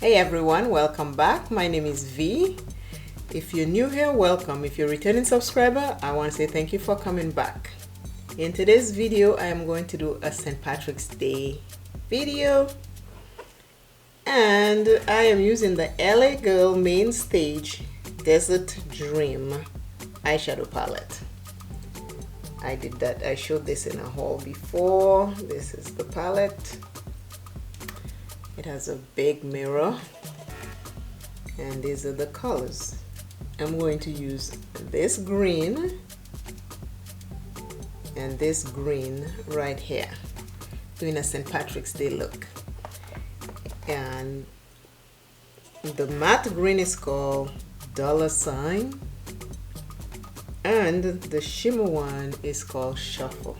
Hey everyone, welcome back. My name is V. If you're new here, welcome. If you're a returning subscriber, I want to say thank you for coming back. In today's video, I am going to do a St. Patrick's Day video. And I am using the LA Girl Main Stage Desert Dream eyeshadow palette. I showed this in a haul before. This is the palette. It has a big mirror and these are the colors. I'm going to use this green and this green right here, doing a St. Patrick's Day look. And the matte green is called $, and the shimmer one is called Shuffle.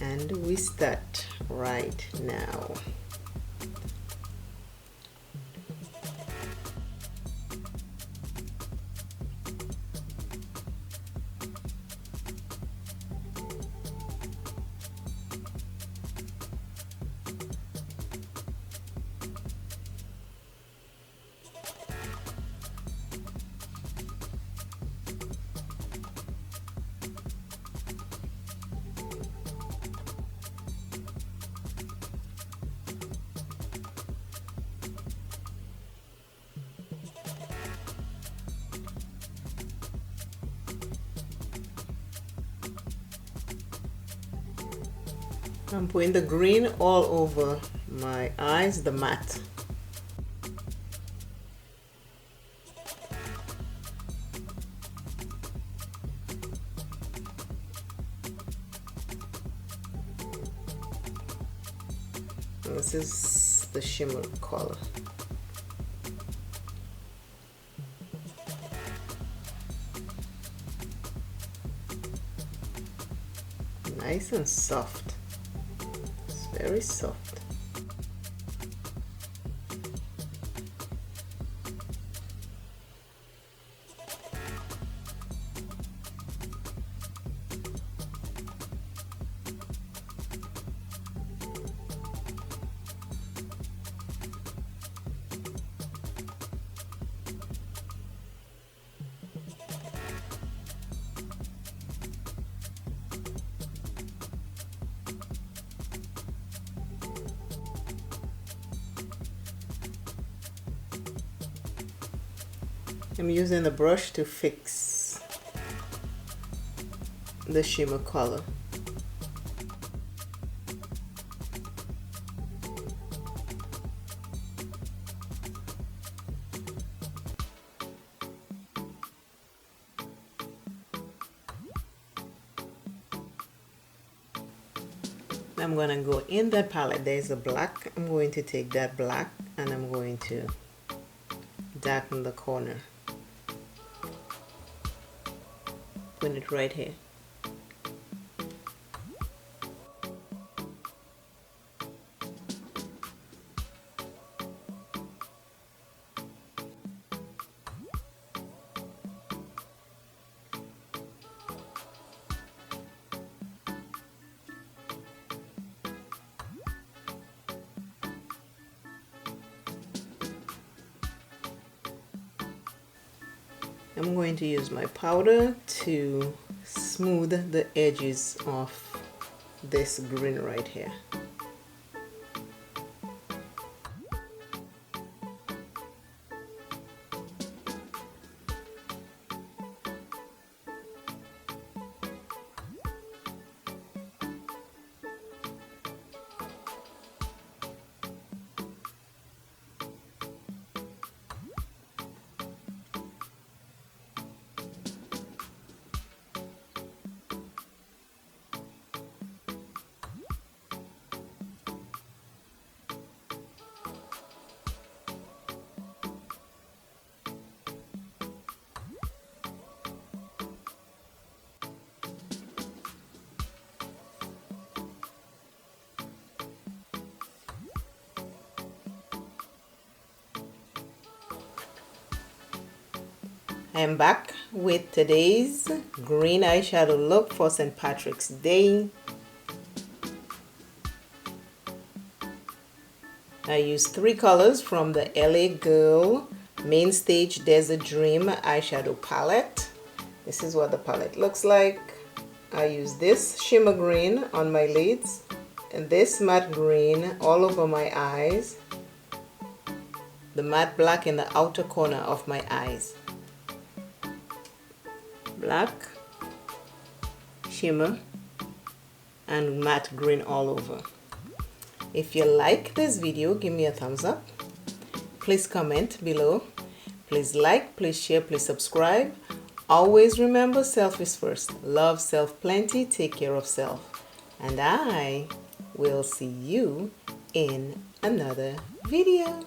And we start right now. I'm putting the green all over my eyes, the matte. And this is the shimmer color. Nice and soft. Very soft. I'm using the brush to fix the shimmer color. I'm going to go in that palette. There's a black. I'm going to take that black and I'm going to darken the corner. Put it right here. I'm going to use my powder to smooth the edges of this green right here. I am back with today's green eyeshadow look for St. Patrick's Day. I used 3 colors from the LA Girl Main Stage Desert Dream eyeshadow palette. This is what the palette looks like. I use this shimmer green on my lids and this matte green all over my eyes, the matte black in the outer corner of my eyes. Black, shimmer, and matte green all over. If you like this video, give me a thumbs up. Please comment below. Please like, please share, please subscribe. Always remember, self is first. Love self plenty, take care of self. And I will see you in another video.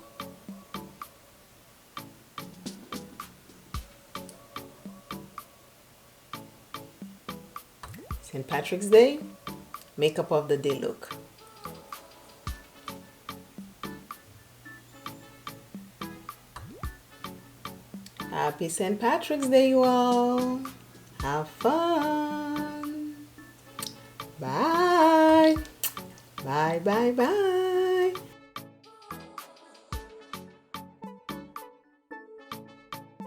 St. Patrick's Day, makeup of the day look. Happy St. Patrick's Day, you all. Have fun. Bye. Bye, bye, bye.